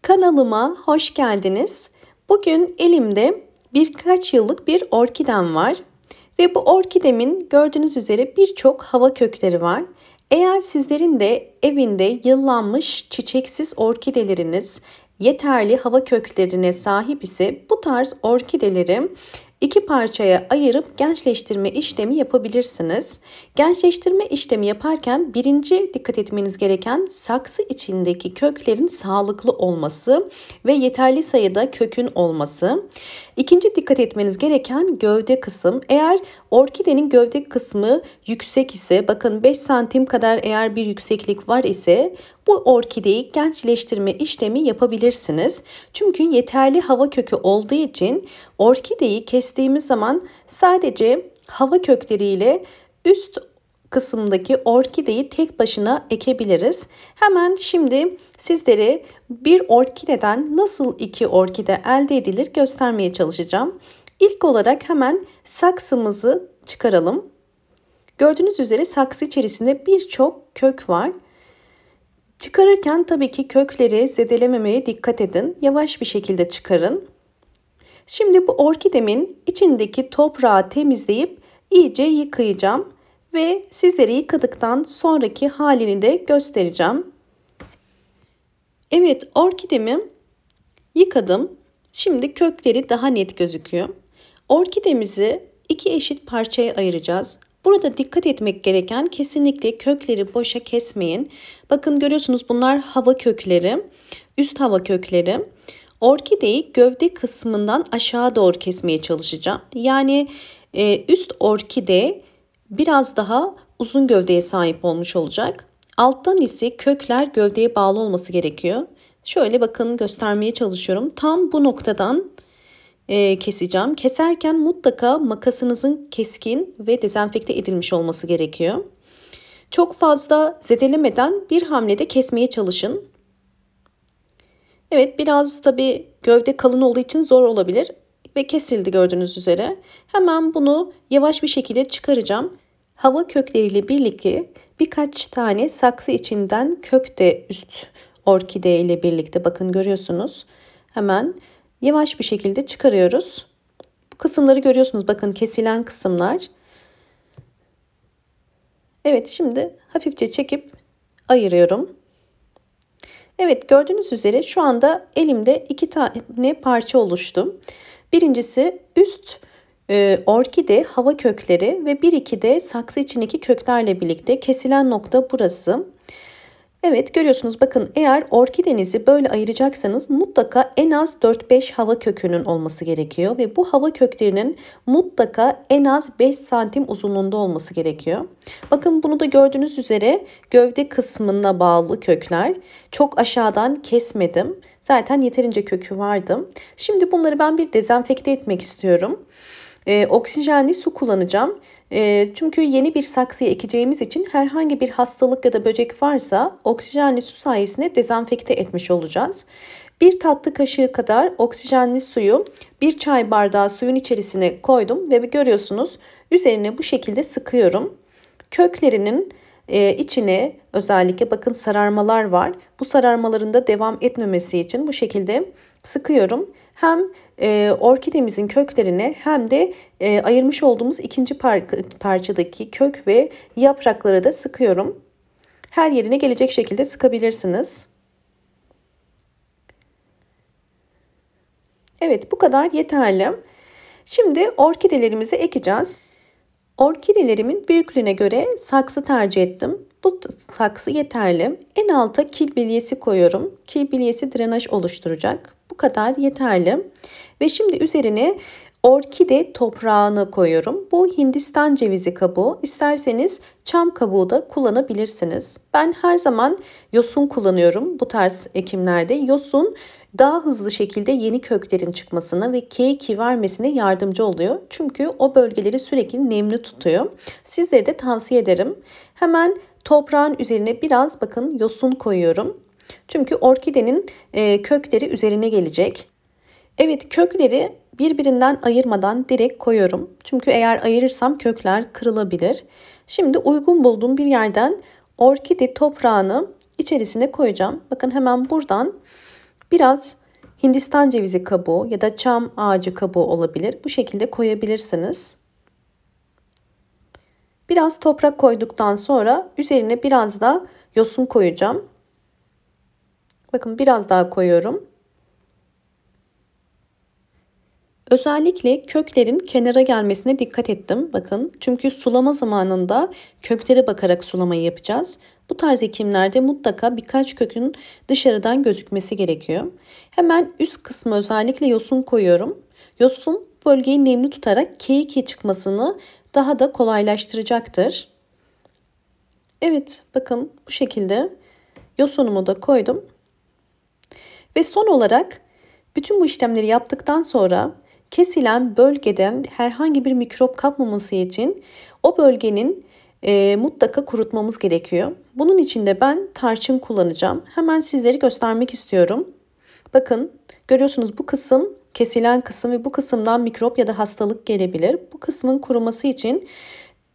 Kanalıma hoş geldiniz. Bugün elimde birkaç yıllık bir orkidem var. Ve bu orkidemin gördüğünüz üzere birçok hava kökleri var. Eğer sizlerin de evinde yıllanmış çiçeksiz orkideleriniz yeterli hava köklerine sahip ise bu tarz orkideleri iki parçaya ayırıp gençleştirme işlemi yapabilirsiniz. Gençleştirme işlemi yaparken birinci dikkat etmeniz gereken saksı içindeki köklerin sağlıklı olması ve yeterli sayıda kökün olması. İkinci dikkat etmeniz gereken gövde kısım. Eğer orkidenin gövde kısmı yüksek ise, bakın 5 santim kadar eğer bir yükseklik var ise bu orkideyi gençleştirme işlemi yapabilirsiniz. Çünkü yeterli hava kökü olduğu için orkideyi kestiğimiz zaman sadece hava kökleriyle üst kısımdaki orkideyi tek başına ekebiliriz. Hemen şimdi sizlere bir orkideden nasıl iki orkide elde edilir göstermeye çalışacağım. İlk olarak hemen saksımızı çıkaralım. Gördüğünüz üzere saksı içerisinde birçok kök var. Çıkarırken tabii ki kökleri zedelememeye dikkat edin. Yavaş bir şekilde çıkarın. Şimdi bu orkidemin içindeki toprağı temizleyip iyice yıkayacağım ve sizlere yıkadıktan sonraki halini de göstereceğim. Evet, orkidemi yıkadım. Şimdi kökleri daha net gözüküyor. Orkidemizi iki eşit parçaya ayıracağız. Burada dikkat etmek gereken kesinlikle kökleri boşa kesmeyin. Bakın görüyorsunuz bunlar hava kökleri, üst hava kökleri. Orkideyi gövde kısmından aşağı doğru kesmeye çalışacağım. Yani üst orkide biraz daha uzun gövdeye sahip olmuş olacak. Alttan ise kökler gövdeye bağlı olması gerekiyor. Şöyle bakın göstermeye çalışıyorum. Tam bu noktadan keseceğim. Keserken mutlaka makasınızın keskin ve dezenfekte edilmiş olması gerekiyor. Çok fazla zedelemeden bir hamlede kesmeye çalışın. Evet, biraz tabii gövde kalın olduğu için zor olabilir ve kesildi gördüğünüz üzere. Hemen bunu yavaş bir şekilde çıkaracağım. Hava kökleriyle birlikte birkaç tane saksı içinden kök de üst orkide ile birlikte bakın görüyorsunuz. Hemen yavaş bir şekilde çıkarıyoruz. Bu kısımları görüyorsunuz, bakın kesilen kısımlar. Evet, şimdi hafifçe çekip ayırıyorum. Evet, gördüğünüz üzere şu anda elimde iki tane parça oluştu. Birincisi üst orkide hava kökleri ve bir iki de saksı içindeki köklerle birlikte kesilen nokta burası. Evet, görüyorsunuz, bakın eğer orkidenizi böyle ayıracaksanız mutlaka en az 4-5 hava kökünün olması gerekiyor. Ve bu hava köklerinin mutlaka en az 5 santim uzunluğunda olması gerekiyor. Bakın bunu da gördüğünüz üzere gövde kısmına bağlı kökler. Çok aşağıdan kesmedim. Zaten yeterince kökü vardı. Şimdi bunları ben bir dezenfekte etmek istiyorum. Oksijenli su kullanacağım. Çünkü yeni bir saksıya ekeceğimiz için herhangi bir hastalık ya da böcek varsa oksijenli su sayesinde dezenfekte etmiş olacağız. Bir tatlı kaşığı kadar oksijenli suyu bir çay bardağı suyun içerisine koydum ve görüyorsunuz üzerine bu şekilde sıkıyorum. Köklerinin içine özellikle bakın sararmalar var. Bu sararmaların da devam etmemesi için bu şekilde sıkıyorum. Hem orkidemizin köklerine hem de ayırmış olduğumuz ikinci parçadaki kök ve yaprakları da sıkıyorum. Her yerine gelecek şekilde sıkabilirsiniz. Evet, bu kadar yeterli. Şimdi orkidelerimizi ekeceğiz. Orkidelerimin büyüklüğüne göre saksı tercih ettim. Bu saksı yeterli. En alta kil bilyesi koyuyorum. Kil bilyesi drenaj oluşturacak. Bu kadar yeterli. Ve şimdi üzerine orkide toprağını koyuyorum. Bu Hindistan cevizi kabuğu. İsterseniz çam kabuğu da kullanabilirsiniz. Ben her zaman yosun kullanıyorum bu tarz ekimlerde. Yosun daha hızlı şekilde yeni köklerin çıkmasına ve keyiki vermesine yardımcı oluyor. Çünkü o bölgeleri sürekli nemli tutuyor. Sizlere de tavsiye ederim. Hemen toprağın üzerine biraz bakın yosun koyuyorum. Çünkü orkidenin kökleri üzerine gelecek. Evet, kökleri birbirinden ayırmadan direkt koyuyorum. Çünkü eğer ayırırsam kökler kırılabilir. Şimdi uygun bulduğum bir yerden orkide toprağını içerisine koyacağım. Bakın hemen buradan Biraz Hindistan cevizi kabuğu ya da çam ağacı kabuğu olabilir. Bu şekilde koyabilirsiniz. Biraz toprak koyduktan sonra üzerine biraz da yosun koyacağım. Bakın biraz daha koyuyorum. Özellikle köklerin kenara gelmesine dikkat ettim. Bakın, çünkü sulama zamanında köklere bakarak sulamayı yapacağız. Bu tarz ekimlerde mutlaka birkaç kökün dışarıdan gözükmesi gerekiyor. Hemen üst kısmı özellikle yosun koyuyorum. Yosun bölgeyi nemli tutarak keyiki çıkmasını daha da kolaylaştıracaktır. Evet, bakın bu şekilde yosunumu da koydum. Ve son olarak bütün bu işlemleri yaptıktan sonra kesilen bölgeden herhangi bir mikrop kapmaması için o bölgenin mutlaka kurutmamız gerekiyor. Bunun için de ben tarçın kullanacağım. Hemen sizlere göstermek istiyorum. Bakın, görüyorsunuz, bu kısım kesilen kısım ve bu kısımdan mikrop ya da hastalık gelebilir. Bu kısmın kuruması için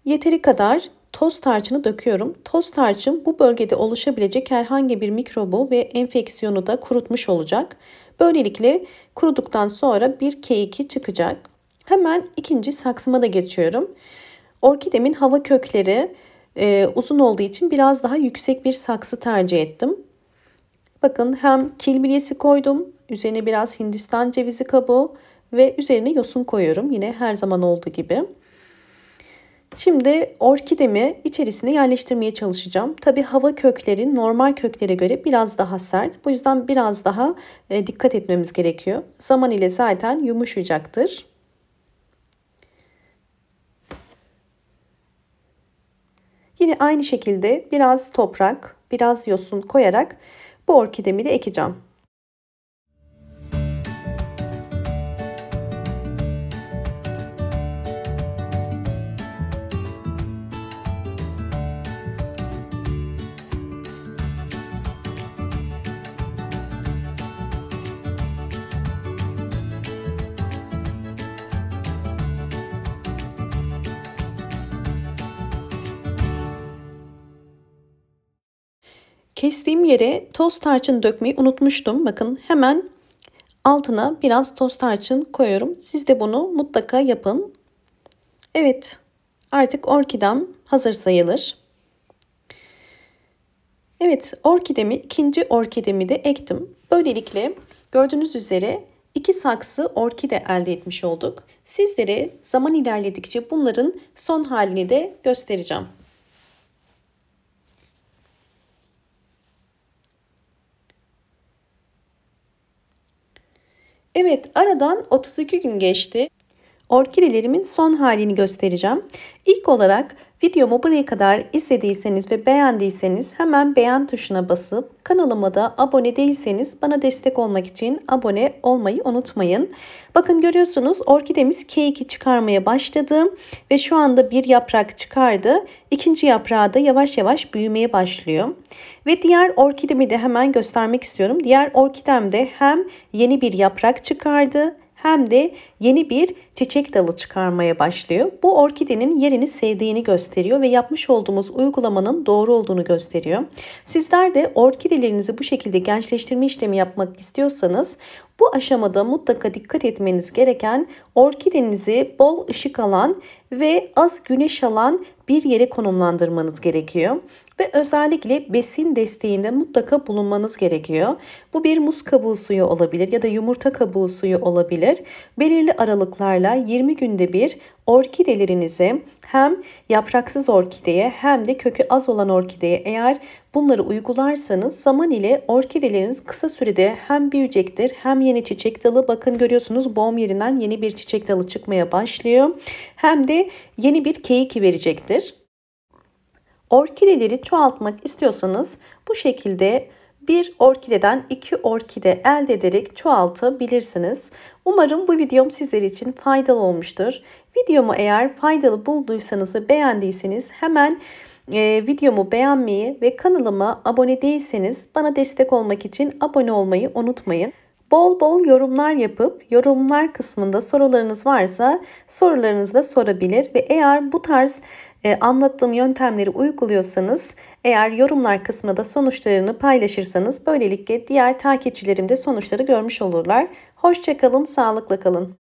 yeteri kadar toz tarçını döküyorum. Toz tarçın bu bölgede oluşabilecek herhangi bir mikrobu ve enfeksiyonu da kurutmuş olacak. Böylelikle kuruduktan sonra bir K2 çıkacak. Hemen ikinci saksıma da geçiyorum. Orkidemin hava kökleri uzun olduğu için biraz daha yüksek bir saksı tercih ettim. Bakın, hem kil bilyesi koydum. Üzerine biraz Hindistan cevizi kabuğu ve üzerine yosun koyuyorum. Yine her zaman olduğu gibi. Şimdi orkidemi içerisine yerleştirmeye çalışacağım. Tabii hava kökleri normal köklere göre biraz daha sert. Bu yüzden biraz daha dikkat etmemiz gerekiyor. Zaman ile zaten yumuşayacaktır. Yine aynı şekilde biraz toprak, biraz yosun koyarak bu orkidemi de ekeceğim. Kestiğim yere toz tarçın dökmeyi unutmuştum. Bakın, hemen altına biraz toz tarçın koyuyorum. Siz de bunu mutlaka yapın. Evet, artık orkidem hazır sayılır. Evet, ikinci orkidemi de ektim. Böylelikle gördüğünüz üzere 2 saksı orkide elde etmiş olduk. Sizlere zaman ilerledikçe bunların son halini de göstereceğim. Evet, aradan 32 gün geçti. Orkidelerimin son halini göstereceğim. İlk olarak videomu buraya kadar izlediyseniz ve beğendiyseniz hemen beğen tuşuna basıp kanalıma da abone değilseniz bana destek olmak için abone olmayı unutmayın. Bakın, görüyorsunuz, orkidemiz K2 çıkarmaya başladı ve şu anda bir yaprak çıkardı. İkinci yaprağı da yavaş yavaş büyümeye başlıyor. Ve diğer orkidemi de hemen göstermek istiyorum. Diğer orkidem de hem yeni bir yaprak çıkardı hem de yeni bir çiçek dalı çıkarmaya başlıyor. Bu orkidenin yerini sevdiğini gösteriyor ve yapmış olduğumuz uygulamanın doğru olduğunu gösteriyor. Sizler de orkidelerinizi bu şekilde gençleştirme işlemi yapmak istiyorsanız bu aşamada mutlaka dikkat etmeniz gereken orkidenizi bol ışık alan ve az güneş alan bir yere konumlandırmanız gerekiyor. Ve özellikle besin desteğinde mutlaka bulunmanız gerekiyor. Bu bir muz kabuğu suyu olabilir ya da yumurta kabuğu suyu olabilir. Belirli aralıklarla 20 günde bir orkidelerinize, hem yapraksız orkideye hem de kökü az olan orkideye eğer bunları uygularsanız zaman ile orkideleriniz kısa sürede hem büyüyecektir hem yeni çiçek dalı, bakın görüyorsunuz, boğum yerinden yeni bir çiçek dalı çıkmaya başlıyor. Hem de yeni bir K2 verecektir. Orkideleri çoğaltmak istiyorsanız bu şekilde bir orkideden 2 orkide elde ederek çoğaltabilirsiniz. Umarım bu videom sizler için faydalı olmuştur. Videomu eğer faydalı bulduysanız ve beğendiyseniz hemen videomu beğenmeyi ve kanalıma abone değilseniz bana destek olmak için abone olmayı unutmayın. Bol bol yorumlar yapıp yorumlar kısmında sorularınız varsa sorularınızı da sorabilir ve eğer bu tarz anlattığım yöntemleri uyguluyorsanız, eğer yorumlar kısmına da sonuçlarını paylaşırsanız böylelikle diğer takipçilerim de sonuçları görmüş olurlar. Hoşça kalın, sağlıkla kalın.